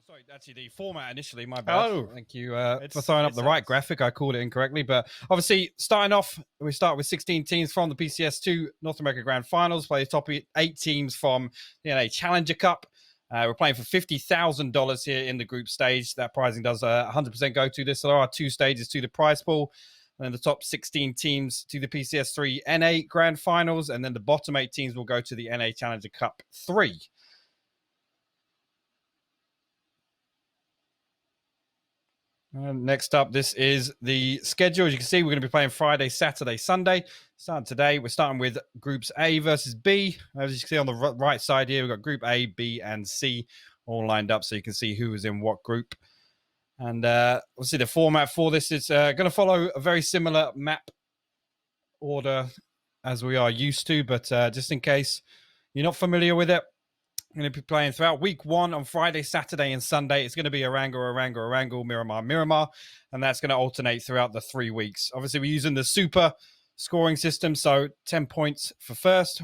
Sorry, actually, the format initially, my bad. Oh. Thank you for throwing up the right graphic. I called it incorrectly. But obviously, starting off, we start with 16 teams from the PCS2 North America Grand Finals. Play the top 8 teams from the NA Challenger Cup. We're playing for $50,000 here in the group stage. That pricing does 100% go to this. So there are 2 stages to the prize pool. And then the top 16 teams to the PCS3 NA Grand Finals. And then the bottom 8 teams will go to the NA Challenger Cup 3. And next up, this is the schedule. As you can see, we're going to be playing Friday, Saturday, Sunday. Starting today, we're starting with Groups A versus B. As you can see on the right side here, we've got Group A, B, and C all lined up so you can see who is in what group. And obviously the format for this is going to follow a very similar map order as we are used to, but just in case you're not familiar with it, I'm going to be playing throughout week 1 on Friday, Saturday, and Sunday. It's going to be Erangel, Miramar, and that's going to alternate throughout the 3 weeks. Obviously, we're using the super scoring system, so 10 points for first,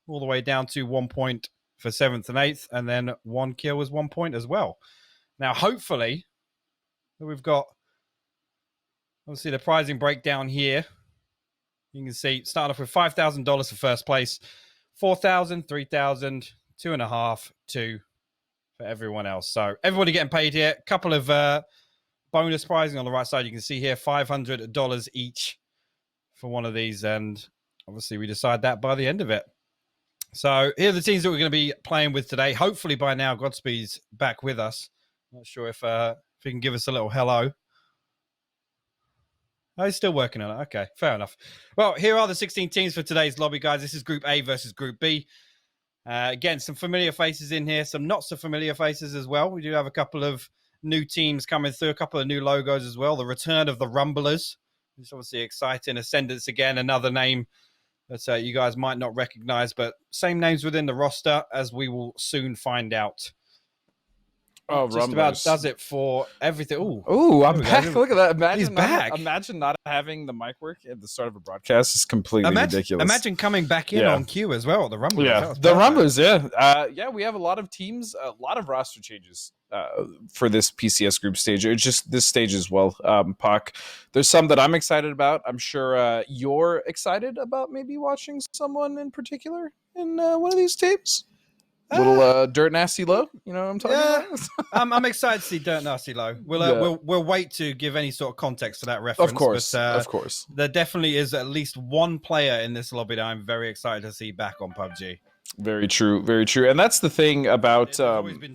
all the way down to 1 point for 7th and 8th, and then 1 kill is 1 point as well. Now, hopefully, we've got, obviously, the pricing breakdown here. You can see, start off with $5,000 for first place, $4,000, $3,000, 2.5, 2 for everyone else. So everybody getting paid here. A couple of bonus pricing on the right side. You can see here $500 each for one of these. And obviously we decide that by the end of it. So here are the teams that we're going to be playing with today. Hopefully by now Godspeed's back with us. Not sure if he can give us a little hello. Oh, he's still working on it. Okay, fair enough. Well, here are the 16 teams for today's lobby, guys. This is Group A versus Group B. Again, some familiar faces in here, some not so familiar faces as well. We do have a couple of new teams coming through, a couple of new logos as well. The return of the Rumblers, which is obviously exciting. Ascendance again, another name that you guys might not recognize, but same names within the roster, as we will soon find out. Oh, just about does it for everything. Ooh, I'm back. Look at that. Imagine He's back. Imagine not having the mic work at the start of a broadcast is completely ridiculous. Imagine coming back in on cue as well at the Rumblers. Yeah, the Rumblers, yeah, we have a lot of teams, a lot of roster changes for this PCS group stage. It's just this stage as well, Puck. There's some that I'm excited about. I'm sure you're excited about maybe watching someone in particular in one of these teams. Little Dirt Nasty Low, you know what I'm talking about? I'm excited to see Dirt Nasty Low. We'll wait to give any sort of context to that reference. Of course, but, of course. There definitely is at least one player in this lobby that I'm very excited to see back on PUBG. Very true, very true. And that's the thing about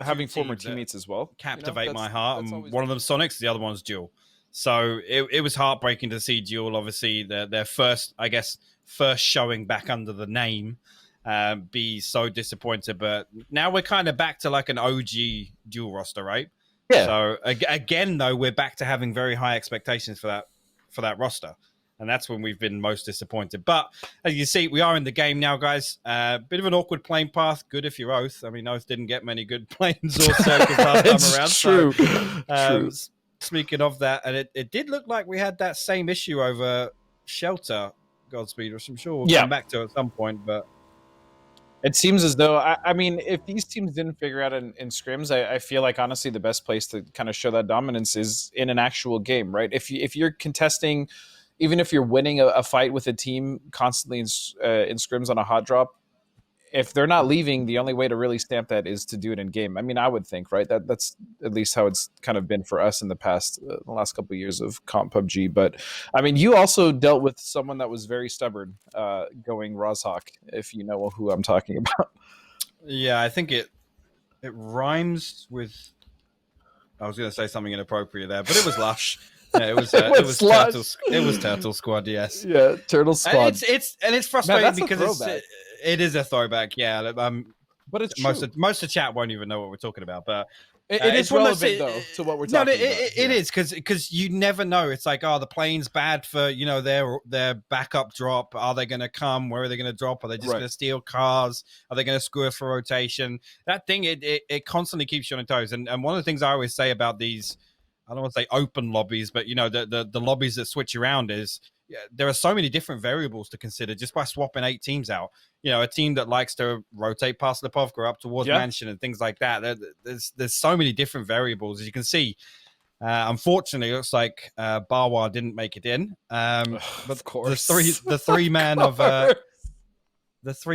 having former teammates as well. Captivate my heart. And one of them Soniqs, the other one's DUEL. So it was heartbreaking to see DUEL, obviously, their first showing back under the name. Be so disappointed, but now we're kind of back to like an OG dual roster, right? Yeah. So again, though, we're back to having very high expectations for that roster, and that's when we've been most disappointed. But as you see, we are in the game now, guys. Bit of an awkward plane path. Good if you're Oath. I mean, Oath didn't get many good planes or circles last time around. True. So, true. Speaking of that, and it did look like we had that same issue over Shelter, Godspeed, which I'm sure we'll come back to at some point, but. It seems as though, I mean, if these teams didn't figure out in scrims, I feel like, honestly, the best place to kind of show that dominance is in an actual game, right? If you're contesting, even if you're winning a fight with a team constantly in scrims on a hot drop, if they're not leaving, the only way to really stamp that is to do it in game. I mean, I would think, right? That's at least how it's kind of been for us in the past, the last couple of years of comp PUBG. But I mean, you also dealt with someone that was very stubborn, going Rozhawk, if you know who I'm talking about. Yeah, I think it rhymes with. I was going to say something inappropriate there, but it was Lush. Yeah, it was Turtle Squad. Yes. Yeah, Turtle Squad. And it's frustrating because it is a throwback. Yeah, but it's most of the chat won't even know what we're talking about. But it is relevant though to what we're talking about. It is because you never know. It's like, the plane's bad for their backup drop. Are they going to come? Where are they going to drop? Are they just going to steal cars? Are they going to screw us for rotation? That thing it constantly keeps you on your toes. And one of the things I always say about these I don't want to say open lobbies, but the lobbies that switch around there are so many different variables to consider just by swapping 8 teams out. A team that likes to rotate past Lipovka up towards Mansion and things like that. There's so many different variables, as you can see. Unfortunately, it looks like Barwa didn't make it in. But of course, the three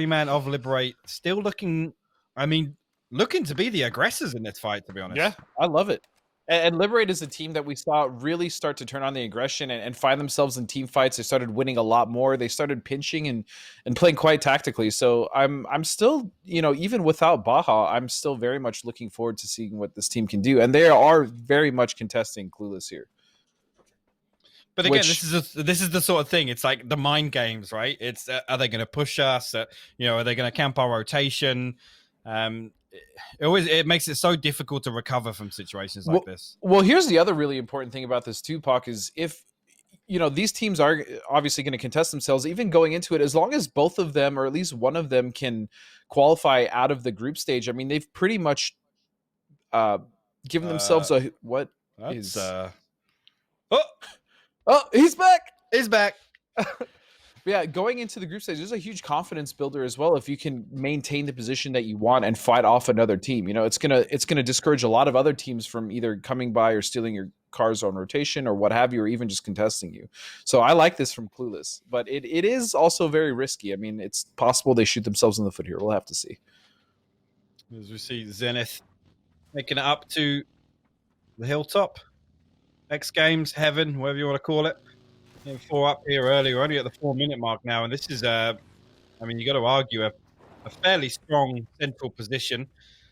man of Liberate still looking. I mean, looking to be the aggressors in this fight. To be honest, yeah, I love it. And Liberate is a team that we saw really start to turn on the aggression and find themselves in team fights. They started winning a lot more. They started pinching and playing quite tactically. So I'm still, even without Baja, I'm still very much looking forward to seeing what this team can do. And they are very much contesting Clueless here. But again, this is the sort of thing. It's like the mind games, right? It's are they going to push us? Are they going to camp our rotation? It makes it so difficult to recover from situations like this. Well, here's the other really important thing about this too, Puck, is if these teams are obviously going to contest themselves, even going into it, as long as both of them or at least one of them can qualify out of the group stage. I mean, they've pretty much given themselves a what is. Oh, he's back! He's back. Yeah, going into the group stage, there's a huge confidence builder as well if you can maintain the position that you want and fight off another team. It's gonna discourage a lot of other teams from either coming by or stealing your cars on rotation or what have you, or even just contesting you. So I like this from Clueless, but it is also very risky. I mean, it's possible they shoot themselves in the foot here. We'll have to see. As we see Zenith making it up to the hilltop. X Games, Heaven, whatever you want to call it. 4 up here early. We're only at the 4-minute mark now, and this is, I mean, you got to argue a fairly strong central position.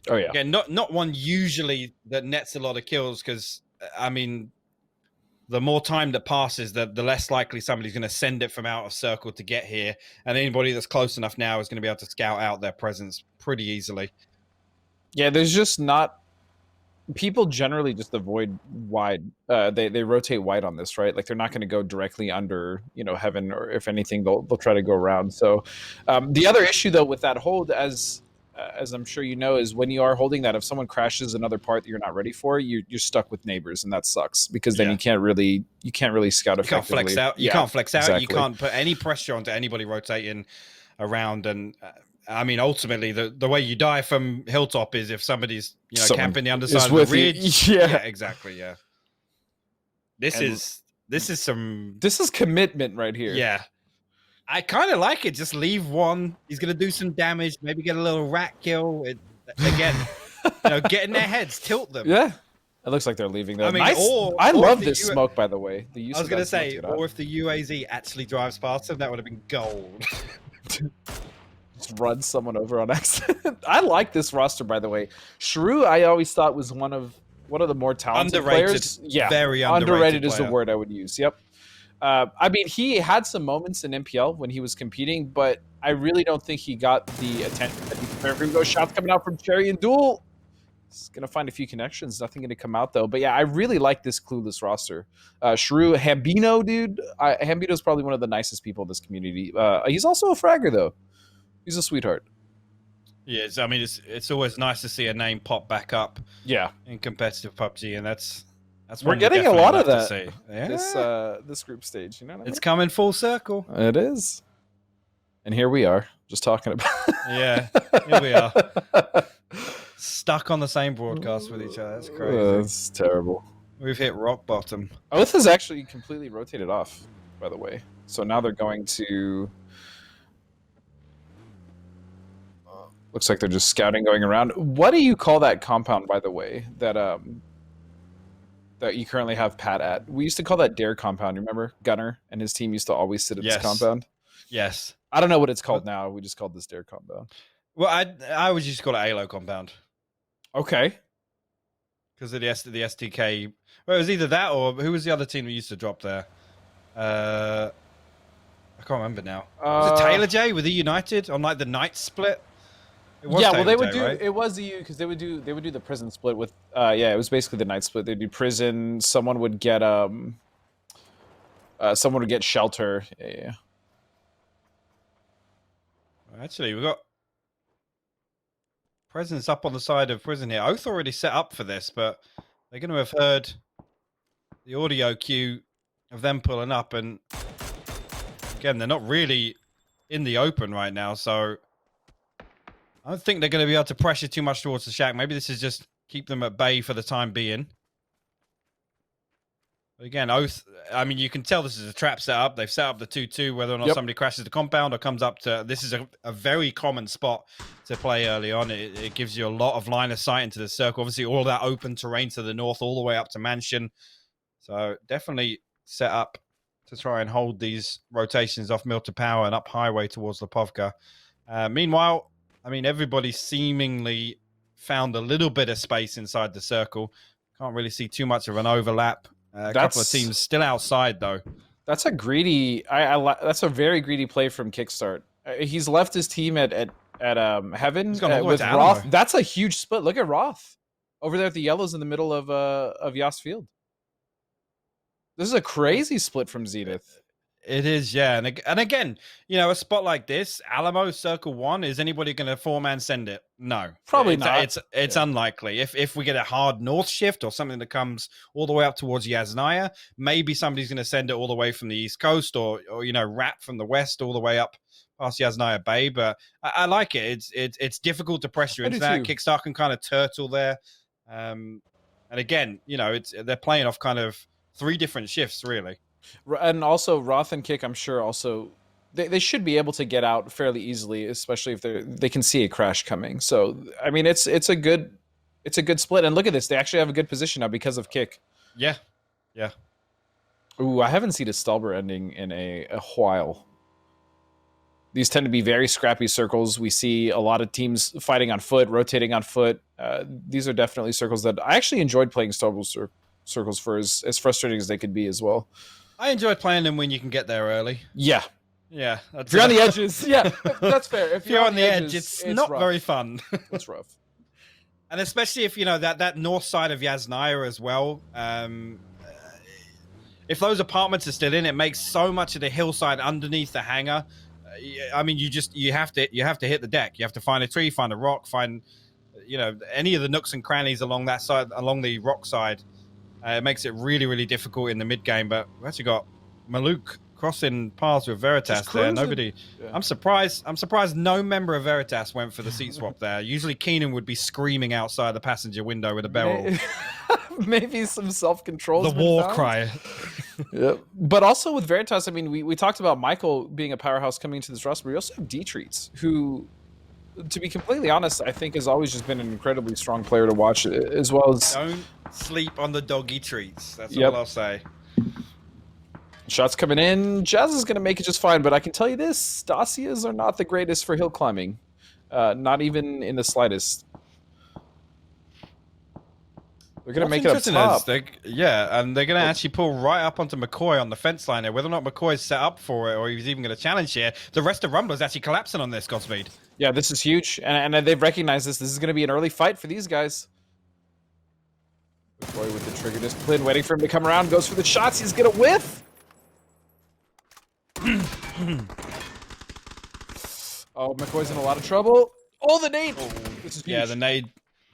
Oh yeah. Again, not one usually that nets a lot of kills because, I mean, the more time that passes, the less likely somebody's going to send it from out of circle to get here, and anybody that's close enough now is going to be able to scout out their presence pretty easily. Yeah, there's just not. People generally just avoid wide. They rotate wide on this, right? Like they're not going to go directly under, Heaven, or if anything, they'll try to go around. So the other issue though with that hold, as I'm sure you know, is when you are holding that, if someone crashes another part that you're not ready for, you're stuck with neighbors, and that sucks because then you can't really scout effectively. You can't flex out. You can't flex out. Exactly. You can't put any pressure onto anybody rotating around and. I mean, ultimately, the way you die from Hilltop is if somebody's camping the underside of the ridge. Yeah, exactly. Yeah, this is commitment right here. Yeah, I kind of like it. Just leave one. He's gonna do some damage. Maybe get a little rat kill. Again, get in their heads, tilt them. Yeah. It looks like they're leaving though. I mean, I love this smoke, by the way. I was gonna say, or if the UAZ actually drives past him, that would have been gold. Run someone over on accident. I like this roster, by the way. Shrew, I always thought was one of the more talented players. Yeah, very underrated is the word I would use. Yep. I mean, he had some moments in MPL when he was competing, but I really don't think he got the attention that he deserved. Here we go, shots coming out from Cherry and Duel. He's gonna find a few connections. Nothing gonna come out though. But yeah, I really like this Clueless roster. Shrew, Hambino, dude. Hambino's probably one of the nicest people in this community. He's also a fragger though. He's a sweetheart. Yes, I mean it's always nice to see a name pop back up. Yeah, in competitive PUBG, and that's we're getting a lot of that. Yeah. This group stage, you know what I mean? It's coming full circle. It is, and here we are, just talking about. Yeah, here we are, stuck on the same broadcast with each other. That's crazy. That's terrible. We've hit rock bottom. Oath has actually completely rotated off, by the way. So now they're going to. Looks like they're just scouting going around. What do you call that compound, by the way, that you currently have Pat at? We used to call that Dare compound. You remember? Gunner and his team used to always sit at this compound. Yes. I don't know what it's called now. We just called this Dare compound. Well, I would just call it Halo compound. Okay. Because of the STK. Well, it was either that or who was the other team that used to drop there? I can't remember now. Was it Taylor J with the United on like the night split? Yeah, well, they would do. Right? It was EU because they would do the prison split with. Yeah, it was basically the night split. They'd do prison. Someone would get shelter. Yeah. Actually, we got presence up on the side of prison here. Oath already set up for this, but they're going to have heard the audio cue of them pulling up, and again, they're not really in the open right now, so I don't think they're going to be able to pressure too much towards the shack. Maybe this is just keep them at bay for the time being. But again, Oath, I mean, you can tell this is a trap setup. They've set up the 2-2, whether or not somebody crashes the compound or comes up to... This is a very common spot to play early on. It gives you a lot of line of sight into the circle. Obviously, all that open terrain to the north, all the way up to Mansion. So definitely set up to try and hold these rotations off Mill to Power and up highway towards Lipovka. Meanwhile, I mean, everybody seemingly found a little bit of space inside the circle. Can't really see too much of an overlap. A couple of teams still outside, though. That's a greedy. That's a very greedy play from Kickstart. He's left his team at Heaven with Roth. That's a huge split. Look at Roth over there at the yellows in the middle of Yas Field. This is a crazy split from Zenith. It is, yeah. And again, you know, a spot like this, Alamo Circle 1, is anybody going to 4-man send it? No. Probably not. It's unlikely. If we get a hard north shift or something that comes all the way up towards Yasnaya, maybe somebody's going to send it all the way from the east coast or you know, wrap from the west all the way up past Yasnaya Bay. But I like it. It's difficult to pressure into that. Kickstart can kind of turtle there. And again, you know, they're playing off kind of 3 different shifts, really. And also Roth and Kick, I'm sure also they should be able to get out fairly easily, especially if they can see a crash coming. So I mean, it's a good split. And look at this, they actually have a good position now because of Kick. Yeah. Ooh, I haven't seen a Stalber ending in a while. These tend to be very scrappy circles. We see a lot of teams fighting on foot, rotating on foot. These are definitely circles that I actually enjoyed playing Stalber circles for as frustrating as they could be as well. I enjoy playing them when you can get there early. Yeah. If you're on the edges, yeah, that's fair. If you're on the edge, it's not rough. Very fun. It's rough. And especially if, you know, that north side of Yasnaya as well. If those apartments are still in, it makes so much of the hillside underneath the hangar. I mean, you have to hit the deck. You have to find a tree, find a rock, find, you know, any of the nooks and crannies along that side, along the rock side. It makes it really, really difficult in the mid game. But we actually got Maluk crossing paths with Veritas there. Nobody. Yeah. I'm surprised no member of Veritas went for the seat swap there. Usually Keenan would be screaming outside the passenger window with a barrel. Maybe some self-control. The war cry. Yeah. But also with Veritas, I mean, we talked about Michael being a powerhouse coming into this roster, but we also have D-Treats, who, to be completely honest, I think has always just been an incredibly strong player to watch, as well as... Don't sleep on the doggy treats. That's all I'll say. Shots coming in. Jazz is going to make it just fine, but I can tell you this, Stasias are not the greatest for hill climbing. Not even in the slightest. They're going to make it up top. And they're going to actually pull right up onto McCoy on the fence line there. Whether or not McCoy's set up for it or he's even going to challenge here, the rest of Rumblers actually collapsing on this, Godspeed. Yeah, this is huge. And they've recognized this. This is going to be an early fight for these guys. McCoy with the trigger discipline, waiting for him to come around, goes for the shots. He's going to whiff. Oh, McCoy's in a lot of trouble. Oh, the nade. This is huge. Yeah,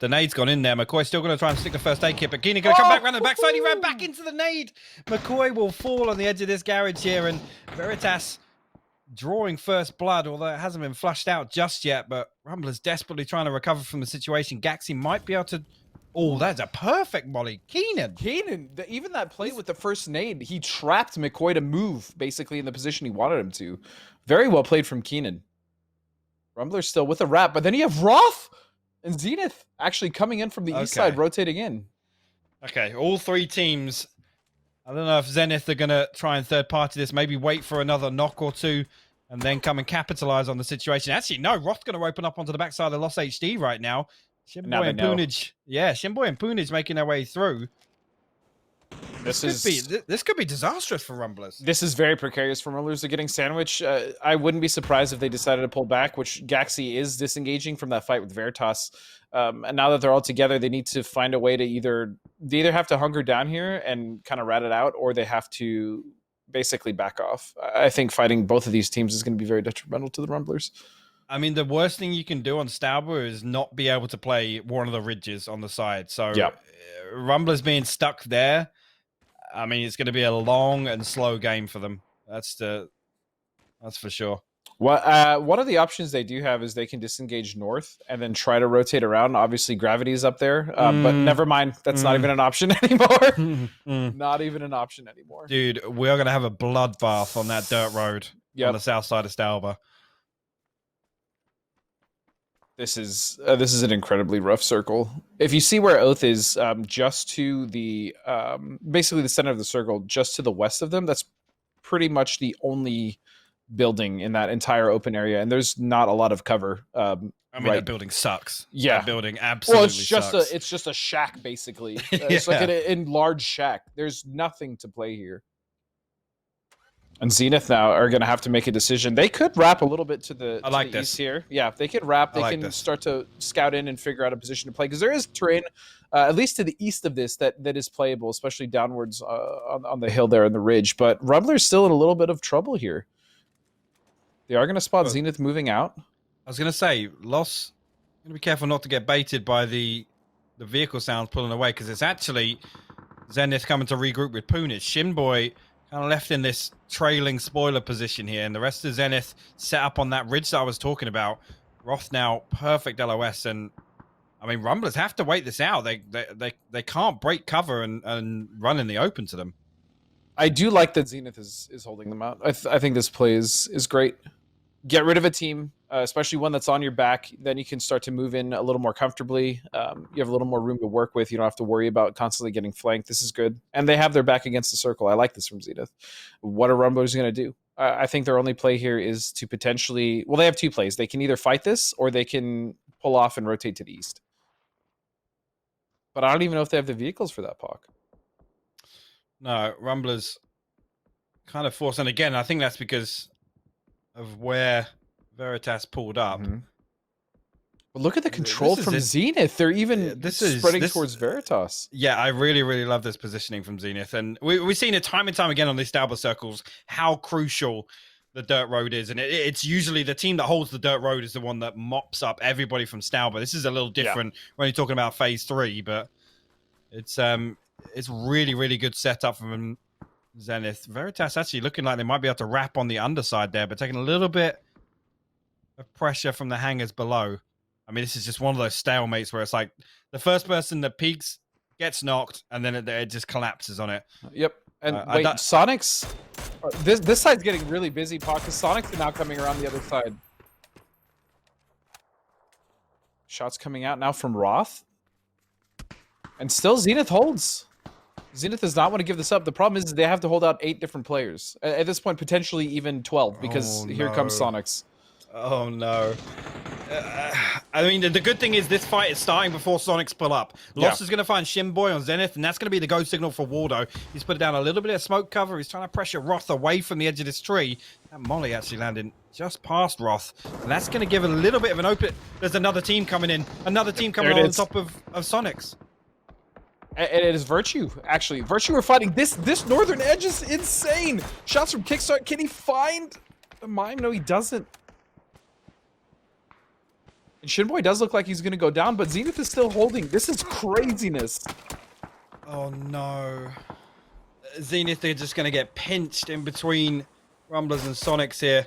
the nade's gone in there. McCoy's still going to try and stick the first aid kit, but Keenan going to come back around the backside. He ran back into the nade. McCoy will fall on the edge of this garage here, and Veritas drawing first blood, although it hasn't been flushed out just yet, but Rumbler's desperately trying to recover from the situation. Gaxi might be able to... Oh, that's a perfect volley. Keenan, even that play with the first nade, he trapped McCoy to move basically in the position he wanted him to. Very well played from Keenan. Rumbler's still with a wrap, but then you have Roth and Zenith actually coming in from the east side, rotating in. Okay, all 3 teams. I don't know if Zenith are going to try and third party this, maybe wait for another knock or 2 and then come and capitalize on the situation. Actually, no, Roth's going to open up onto the backside of Lost HD right now. Shimboy and Poonage. Yeah, Shimboy and Poonage making their way through. This could be disastrous for Rumblers. This is very precarious for Rumblers. They're getting sandwiched. I wouldn't be surprised if they decided to pull back, which Gaxi is disengaging from that fight with Veritas. And now that they're all together, they need to find a way to either have to hunker down here and kind of rat it out, or they have to basically back off. I think fighting both of these teams is going to be very detrimental to the Rumblers. I mean, the worst thing you can do on Stauber is not be able to play one of the ridges on the side. So Rumblers being stuck there, I mean, it's going to be a long and slow game for them. That's for sure. One of the options they do have is they can disengage north and then try to rotate around. Obviously, gravity is up there, but never mind. That's not even an option anymore. Not even an option anymore. Dude, we are going to have a bloodbath on that dirt road on the south side of Stalber. This is an incredibly rough circle. If you see where Oath is, just to the basically the center of the circle, just to the west of them, that's pretty much the only building in that entire open area, and there's not a lot of cover. I mean, that building sucks. Yeah, that building absolutely sucks. It's just a shack basically. It's like an enlarged shack. There's nothing to play here. And Zenith now are going to have to make a decision. They could wrap a little bit to the east here. Yeah, they could wrap. They can start to scout in and figure out a position to play, because there is terrain, at least to the east of this, that is playable, especially downwards on the hill there in the ridge. But Rumbler's still in a little bit of trouble here. They are going to spot Zenith moving out. I was going to say, Loss, going to be careful not to get baited by the vehicle sounds pulling away, because it's actually Zenith coming to regroup with Poon. It's Shinboy kind of left in this trailing spoiler position here, and the rest of Zenith set up on that ridge that I was talking about. Roth now perfect LOS, and I mean, Rumblers have to wait this out. They can't break cover and run in the open to them. I do like that Zenith is holding them out. I think this play is great. Get rid of a team, especially one that's on your back. Then you can start to move in a little more comfortably. You have a little more room to work with. You don't have to worry about constantly getting flanked. This is good. And they have their back against the circle. I like this from Zenith. What are Rumblers going to do? I think their only play here is to potentially... Well, they have two plays. They can either fight this, or they can pull off and rotate to the east. But I don't even know if they have the vehicles for that, Pac. No, Rumblers kind of forced. And again, I think that's because of where Veritas pulled up. But look at the control from Zenith. They're even spreading towards Veritas. Yeah, I really, really love this positioning from Zenith. And we've seen it time and time again on these Stalber circles, how crucial the dirt road is. And it's usually the team that holds the dirt road is the one that mops up everybody from Stalber. This is a little different when you're talking about phase 3, but it's really, really good setup from Zenith. Veritas actually looking like they might be able to wrap on the underside there, but taking a little bit of pressure from the hangars below. I mean, this is just one of those stalemates where it's like the first person that peaks gets knocked, and then it just collapses on it. Yep. And wait, Soniqs... This side's getting really busy, Pac, because Soniqs are now coming around the other side. Shots coming out now from Roth. And still Zenith holds. Zenith does not want to give this up. The problem is they have to hold out 8 different players. At this point, potentially even 12, because here comes Soniqs. Oh, no. I mean, the good thing is this fight is starting before Soniqs pull up. Loss is going to find Shinboy on Zenith, and that's going to be the go signal for Waldo. He's put down a little bit of smoke cover. He's trying to pressure Roth away from the edge of this tree. That molly actually landed just past Roth, and that's going to give a little bit of an open... There's another team coming in. Another team coming on top of Soniqs. It is Virtue, actually. Virtue are fighting. This northern edge is insane. Shots from Kickstart. Can he find the mime? No, he doesn't. And Shinboy does look like he's going to go down, but Zenith is still holding. This is craziness. Oh, no. Zenith, they're just going to get pinched in between Rumblers and Soniqs here.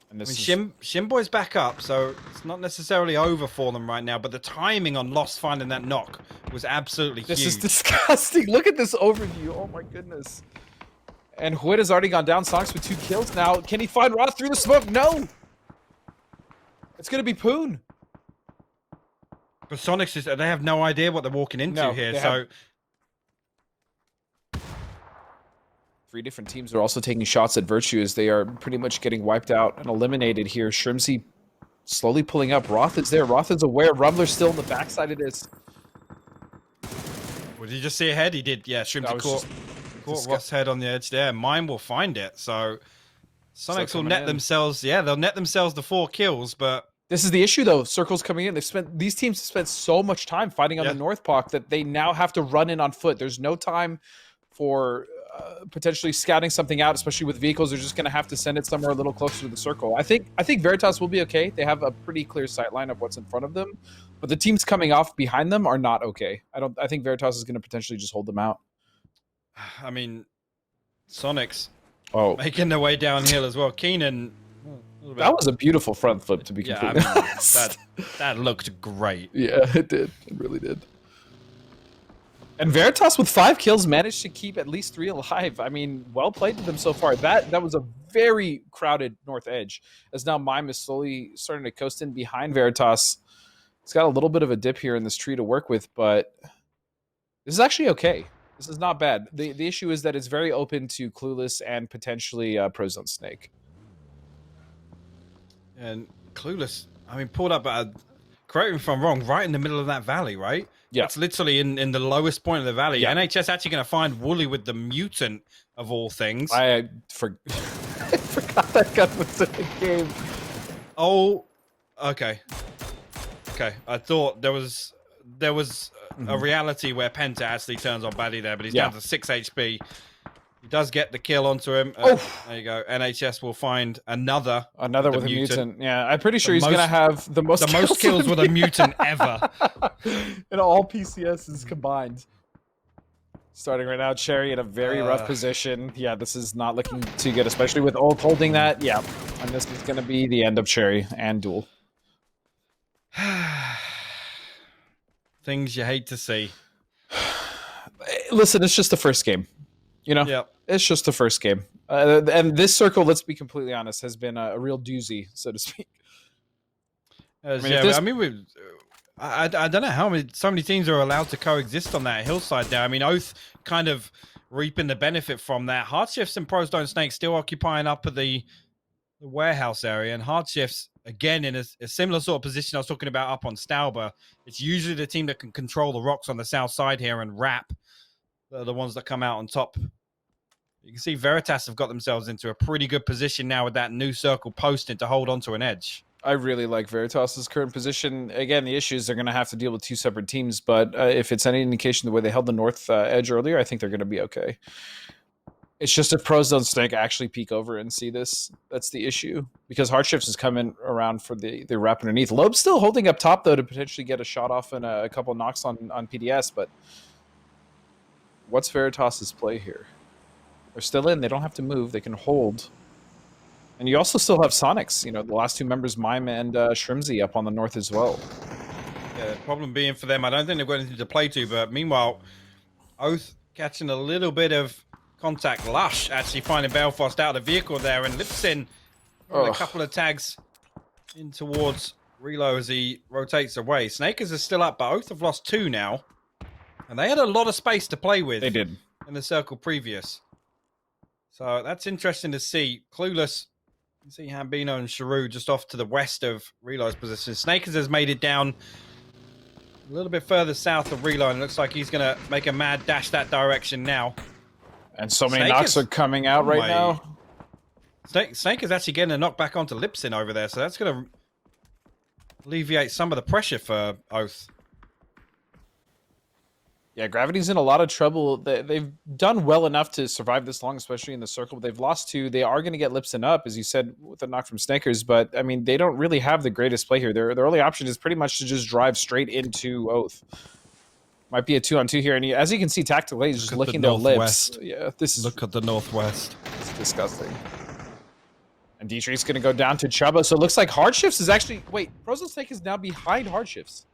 And this Shinboy's back up, so it's not necessarily over for them right now, but the timing on Lost finding that knock was absolutely huge. This is disgusting. Look at this overview. Oh, my goodness. And Huid has already gone down. Soniqs with 2 kills now. Can he find Roth through the smoke? No. It's going to be Poon. But Soniqs, they have no idea what they're walking into here, so... 3 different teams are also taking shots at Virtue as they are pretty much getting wiped out and eliminated here. Shrimsy slowly pulling up. Roth is there. Roth is aware. Rumbler's still on the backside of this. Did you just see a head? He did. Yeah, Shrimsy caught Roth's head on the edge there. Mine will find it. So Soniqs will net themselves. Yeah, they'll net themselves the 4 kills, but... This is the issue, though. Circles coming in. These teams have spent so much time fighting on the North Pock that they now have to run in on foot. There's no time for... potentially scouting something out, especially with vehicles. They're just going to have to send it somewhere a little closer to the circle. I think Veritas will be okay. They have a pretty clear sight line of what's in front of them, But the teams coming off behind them are not okay. I think Veritas is going to potentially just hold them out. I mean, Soniqs making their way downhill as well. Keenan. That was a beautiful front flip, to be completely honest. That looked great. Yeah, it did. It really did. And Veritas with 5 kills managed to keep at least 3 alive. I mean, well played to them so far. That was a very crowded north edge. As now Mime is slowly starting to coast in behind Veritas. It's got a little bit of a dip here in this tree to work with, but this is actually okay. This is not bad. The issue is that it's very open to Clueless and potentially Prozone Snake. And Clueless, I mean, pulled up correct me if I'm wrong, right in the middle of that valley, right? Yeah. It's literally in the lowest point of the valley. Yeah. NHS actually going to find Wooly with the mutant of all things. I forgot that gun was in the game. Oh, okay. Okay, I thought there was a reality where Penta actually turns on Baddie there, but he's down to 6 HP. He does get the kill onto him. There you go. NHS will find another with a mutant. Yeah, I'm pretty sure he's going to have the most kills with a mutant ever. In all PCSs combined. Starting right now, Cherry in a very rough position. Yeah, this is not looking too good, especially with Ult holding that. Yeah, and this is going to be the end of Cherry and DUEL. Things you hate to see. Listen, it's just the first game. You know, It's just the first game. And this circle, let's be completely honest, has been a real doozy, so to speak. I don't know how so many teams are allowed to coexist on that hillside there. I mean, Oath kind of reaping the benefit from that. Hardshifts and Prozone Snake still occupying up at the warehouse area, and Hardshifts again in a similar sort of position I was talking about up on Stauber. It's usually the team that can control the rocks on the south side here and wrap the ones that come out on top. You can see Veritas have got themselves into a pretty good position now with that new circle posted to hold onto an edge. I really like Veritas' current position. Again, the issue is they're going to have to deal with 2 separate teams, but if it's any indication the way they held the north edge earlier, I think they're going to be okay. It's just if Prozone Snake actually peek over and see this, that's the issue. Because Hardshifts is coming around for the wrap underneath. Lobe's still holding up top, though, to potentially get a shot off and a couple knocks on PDS, but what's Veritas' play here? They're still in. They don't have to move. They can hold. And you also still have Soniqs. You know, the last 2 members, Mime and Shrimsy, up on the north as well. Yeah, the problem being for them, I don't think they've got anything to play to, but meanwhile, Oath catching a little bit of contact. Lush actually finding Belfast out of the vehicle there, and Lipsin with a couple of tags in towards Relo as he rotates away. Snakers are still up, but Oath have lost 2 now. And they had a lot of space to play with. They did. In the circle previous. So that's interesting to see. Clueless, you see Hambino and Sharu just off to the west of Relo's position. Snakers has made it down a little bit further south of Relo, and it looks like he's going to make a mad dash that direction now. And so many knocks are coming out right now. Snake is actually getting a knock back onto Lipsin over there, so that's going to alleviate some of the pressure for Oath. Yeah, Gravity's in a lot of trouble. They've done well enough to survive this long, especially in the circle. But they've lost 2. They are going to get Lipsin up, as you said, with a knock from Snakers. But, I mean, they don't really have the greatest play here. Their only option is pretty much to just drive straight into Oath. Might be a 2-on-2 here. And as you can see, tactically, he's just licking their lips. Yeah, Look at the northwest. It's disgusting. And Dietrich's going to go down to Chubba. So it looks like Hardshifts is actually... Wait, Prozone Snake is now behind Hardshifts.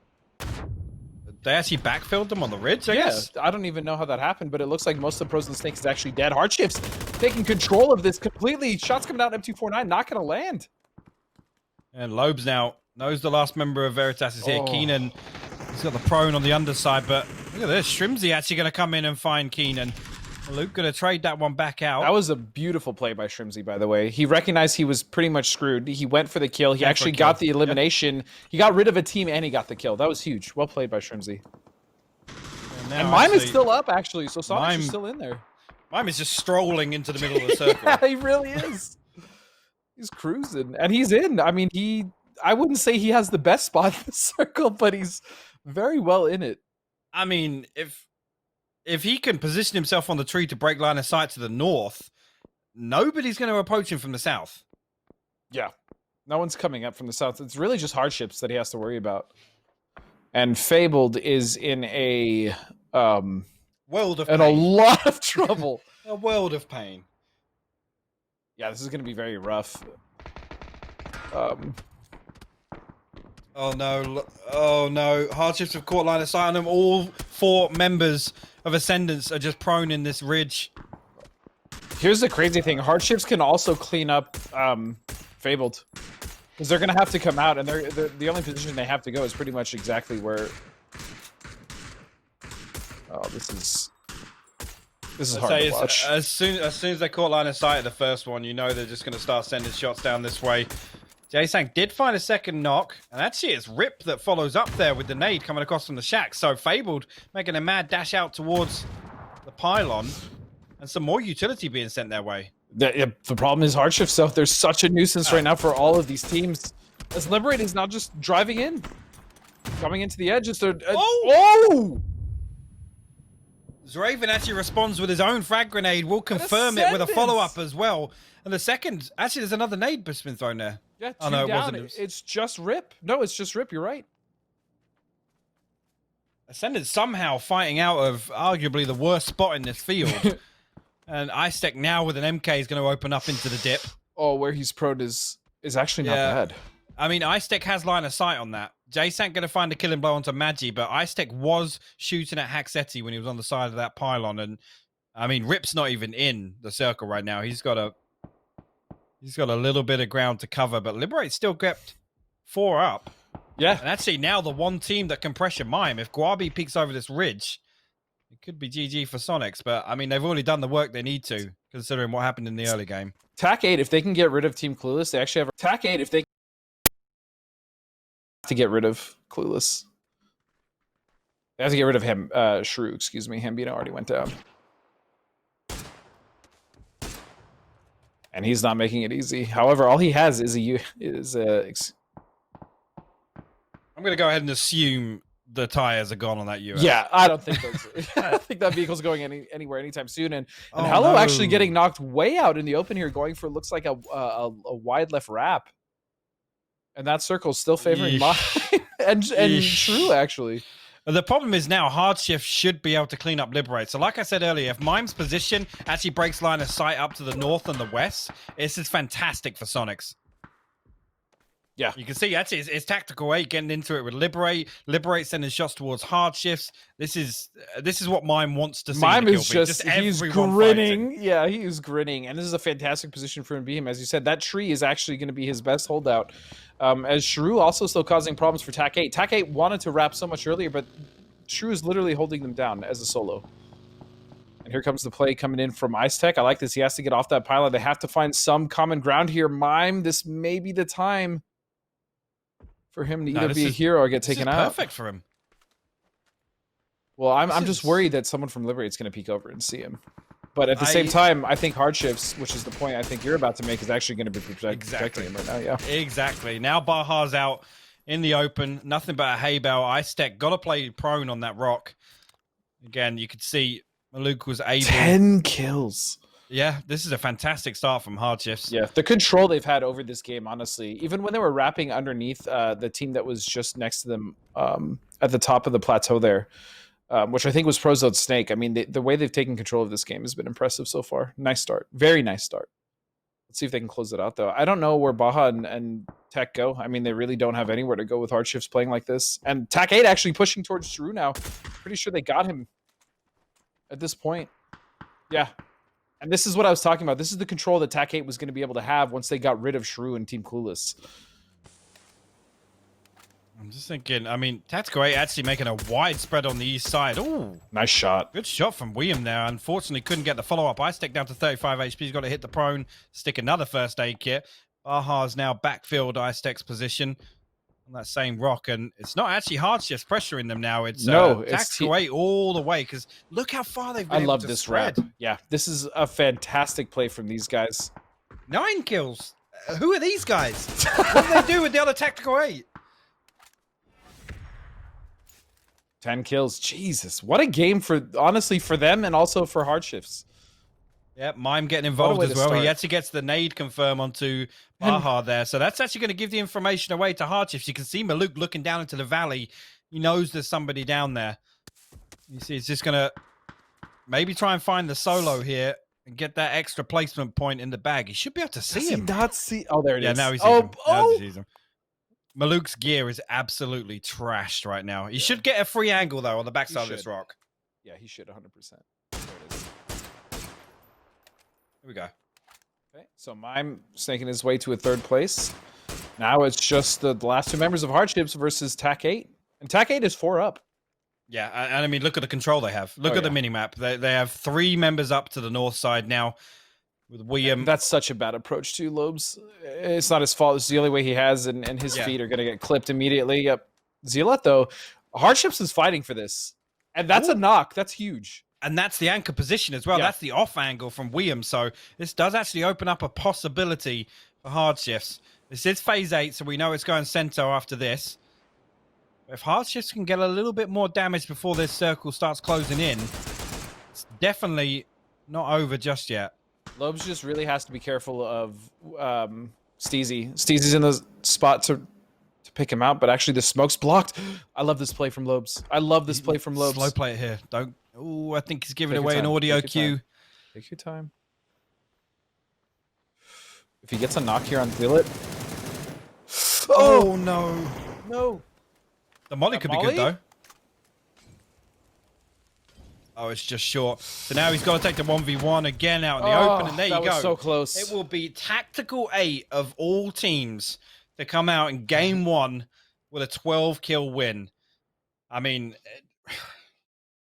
They actually backfilled them on the ridge, I guess? I don't even know how that happened, but it looks like most of Prozone Snake is actually dead. Hardshifts taking control of this completely. Shots coming out, M249, not going to land. And Lobes now knows the last member of Veritas is here. Keenan, he's got the prone on the underside, but look at this. Shrimsy actually going to come in and find Keenan. Luke going to trade that one back out. That was a beautiful play by Shrimsy, by the way. He recognized he was pretty much screwed. He went for the kill. He actually got the elimination. Yep. He got rid of a team, and he got the kill. That was huge. Well played by Shrimsy. And Mime is still up, actually, so Soniqs is still in there. Mime is just strolling into the middle of the circle. Yeah, he really is. He's cruising, and he's in. I mean, I wouldn't say he has the best spot in the circle, but he's very well in it. I mean, if he can position himself on the tree to break line of sight to the north, nobody's going to approach him from the south. Yeah. No one's coming up from the south. It's really just Hardshifts that he has to worry about. And Fabled is in a world of in pain. a lot of trouble. A world of pain. Yeah, this is going to be very rough. Oh no! Oh no! Hardshifts have caught line of sight on them. All 4 members of Ascendance are just prone in this ridge. Here's the crazy thing: Hardshifts can also clean up Fabled, because they're gonna have to come out, and they're the only position they have to go is pretty much exactly where. Oh, this is hard to watch. As soon as they caught line of sight of the first one, you know they're just going to start sending shots down this way. J-Sank did find a second knock, and actually it's Rip that follows up there with the nade coming across from the shack. So Fabled making a mad dash out towards the pylon, and some more utility being sent their way. The problem is Hardshifts, though. There's such a nuisance right now for all of these teams. As Liberate is now just driving in, coming into the edge. Oh! Zraven actually responds with his own frag grenade. We'll confirm it with a follow-up as well. And the second, actually, there's another nade that's been thrown there. Yeah, two down. It wasn't. It's just Rip. No, it's just Rip. You're right. Ascendance somehow fighting out of arguably the worst spot in this field. And Icetech now with an MK is going to open up into the dip. Oh, where he's prone is actually not bad. I mean, Icetech has line of sight on that. J-Sank going to find a killing blow onto Magi, but Icetech was shooting at Haxetti when he was on the side of that pylon. And I mean, Rip's not even in the circle right now. He's got a little bit of ground to cover, but Liberate still kept 4 up. Yeah. And actually now the one team that can pressure Mime, if Guabi peeks over this ridge, it could be GG for Soniqs, but I mean, they've already done the work they need to, considering what happened in the early game. TAC 8, if they can get rid of Team Clueless, they actually have TAC 8 if they to get rid of Clueless. They have to get rid of him, Shrew, excuse me. Hambino already went down. And he's not making it easy. However, all he has is I'm going to go ahead and assume the tires are gone on that US. Yeah, I don't think that vehicle's going anywhere anytime soon. And Hello actually getting knocked way out in the open here, going for looks like a wide left wrap. And that circle's still favoring Mime and Shrew, actually. The problem is now Hardshift should be able to clean up Liberate. So like I said earlier, if Mime's position actually breaks line of sight up to the north and the west, this is fantastic for Soniqs. Yeah. You can see actually it's Tactical 8 getting into it with Liberate. Liberate sending shots towards Hardshifts. This is what Mime wants to see. Mime is just he's grinning. Fighting. Yeah, he is grinning. And this is a fantastic position for him to be him. As you said, that tree is actually going to be his best holdout. As Shrew also still causing problems for TAC 8. TAC 8 wanted to wrap so much earlier, but Shrew is literally holding them down as a solo. And here comes the play coming in from Icetech. I like this. He has to get off that pylon. They have to find some common ground here. Mime, this may be the time for him to either be a hero or get taken out. Perfect for him. Well, I'm just worried that someone from Liberate's going to peek over and see him. But at the same time, I think Hardshifts, which is the point I think you're about to make, is actually going to be protecting him right now. Yeah, exactly. Now Baja's out in the open, nothing but a hay bale. Icetech got to play prone on that rock. Again, you could see Maluk was able 10 kills. Yeah, this is a fantastic start from Hardshifts. Yeah, the control they've had over this game, honestly, even when they were wrapping underneath the team that was just next to them at the top of the plateau there, which I think was Prozode Snake. I mean, the way they've taken control of this game has been impressive so far. Nice start. Very nice start. Let's see if they can close it out, though. I don't know where Baja and Tech go. I mean, they really don't have anywhere to go with Hardshifts playing like this. And TAC 8 actually pushing towards Shrew now. Pretty sure they got him at this point. Yeah. And this is what I was talking about. This is the control that TAC 8 was going to be able to have once they got rid of Shrew and Team Clueless. I'm just thinking, I mean, Tactical 8 actually making a wide spread on the east side. Ooh. Nice shot. Good shot from William there. Unfortunately, couldn't get the follow-up. Icetech down to 35 HP. He's got to hit the prone, stick another first aid kit. Baja's now backfilled Icetech's position on that same rock, and it's not actually Hardshifts pressuring them now. It's Tactical 8 all the way, because look how far they've been. I love this wrap. Yeah, this is a fantastic play from these guys. 9 kills. Who are these guys? What do they do with the other Tactical 8? 10 kills. Jesus, what a game for honestly for them and also for Hardshifts. Yeah, Mime getting involved as well. He actually gets the nade confirm onto Baja there. So that's actually going to give the information away to Hardshifts. You can see Maluk looking down into the valley. He knows there's somebody down there. You see, it's just going to maybe try and find the solo here and get that extra placement point in the bag. He should be able to see him. Not see? Oh, there it is. Yeah, now he sees him. Now he sees him. Maluk's gear is absolutely trashed right now. He should get a free angle, though, on the backside of this rock. Yeah, he should 100%. There it is. Here we go. Okay, so Mime snaking his way to a 3rd place. Now it's just the last 2 members of Hardshifts versus TAC 8. And TAC 8 is 4 up. Yeah, and I mean, look at the control they have. Look at the minimap. They have 3 members up to the north side now. With William. That's such a bad approach too, Lobes. It's not his fault. It's the only way he has, and his feet are going to get clipped immediately. Yep. Zealot, though, Hardshifts is fighting for this. And that's a knock. That's huge. And that's the anchor position as well. Yeah. That's the off angle from William. So this does actually open up a possibility for Hardshifts. This is phase 8, so we know it's going center after this. If Hardshifts can get a little bit more damage before this circle starts closing in, it's definitely not over just yet. Lobes just really has to be careful of Steezy. Steezy's in the spot to pick him out, but actually the smoke's blocked. I love this play from Lobes. I love this play from Lobes. Slow play it here. Don't. Oh, I think he's giving away an audio cue. Take your time. If he gets a knock here on Zealot. Oh, no. No. The molly could be good, though. Oh, it's just short. So now he's got to take the 1v1 again out in the open, and there you go. That was so close. It will be Tactical 8 of all teams to come out in game 1 with a 12-kill win. I mean,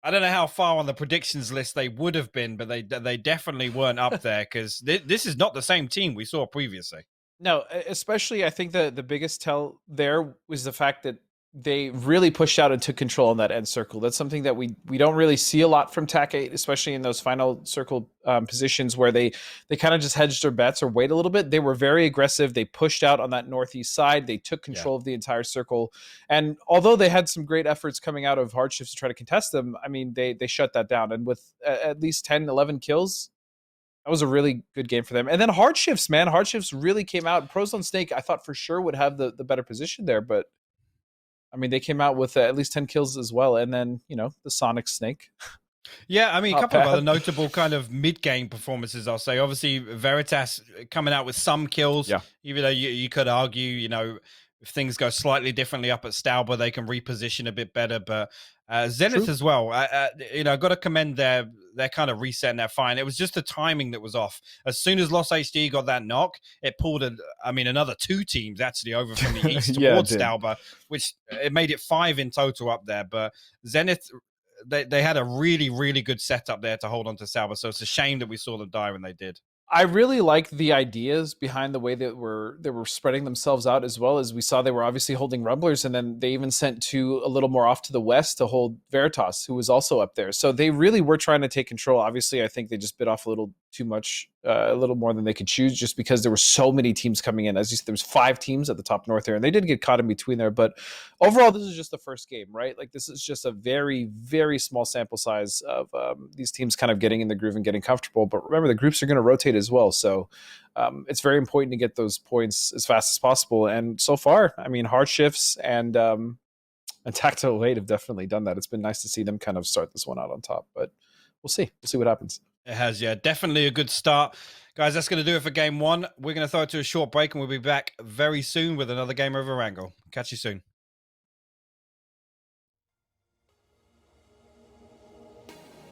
I don't know how far on the predictions list they would have been, but they definitely weren't up there because this is not the same team we saw previously. No, especially I think the biggest tell there was the fact that they really pushed out and took control on that end circle. That's something that we don't really see a lot from TAC 8, especially in those final circle positions where they kind of just hedged their bets or wait a little bit. They were very aggressive. They pushed out on that northeast side. They took control of the entire circle. And although they had some great efforts coming out of Hardshifts to try to contest them, I mean, they shut that down. And with at least 10, 11 kills, that was a really good game for them. And then Hardshifts, man. Hardshifts really came out. Pros on Snake, I thought for sure would have the better position there, but I mean, they came out with at least 10 kills as well. And then, you know, the Sonic Snake. Yeah, I mean, a couple of other notable kind of mid-game performances, I'll say. Obviously, Veritas coming out with some kills, even though you could argue, you know, if things go slightly differently up at Stauber, they can reposition a bit better. But Zenith as well, you know, got to commend their kind of reset and their fine. It was just the timing that was off. As soon as Lost HD got that knock, it pulled, another 2 teams actually over from the east towards Stauber, which it made it 5 in total up there. But Zenith, they had a really, really good setup there to hold on to Stauber. So it's a shame that we saw them die when they did. I really like the ideas behind the way that they were spreading themselves out, as well as we saw they were obviously holding Rumblers, and then they even sent 2 a little more off to the west to hold Veritas, who was also up there. So they really were trying to take control. Obviously, I think they just bit off a little too much, a little more than they could choose, just because there were so many teams coming in. As you said, there was 5 teams at the top north there, and they did get caught in between there. But overall, this is just the first game, right? Like, this is just a very, very small sample size of these teams kind of getting in the groove and getting comfortable. But remember, the groups are going to rotate as well. So it's very important to get those points as fast as possible. And so far, I mean, Hardshifts and Tactical 8 have definitely done that. It's been nice to see them kind of start this one out on top. But we'll see. We'll see what happens. It has, yeah. Definitely a good start. Guys, that's going to do it for game 1. We're going to throw it to a short break, and we'll be back very soon with another game of Erangel. Catch you soon.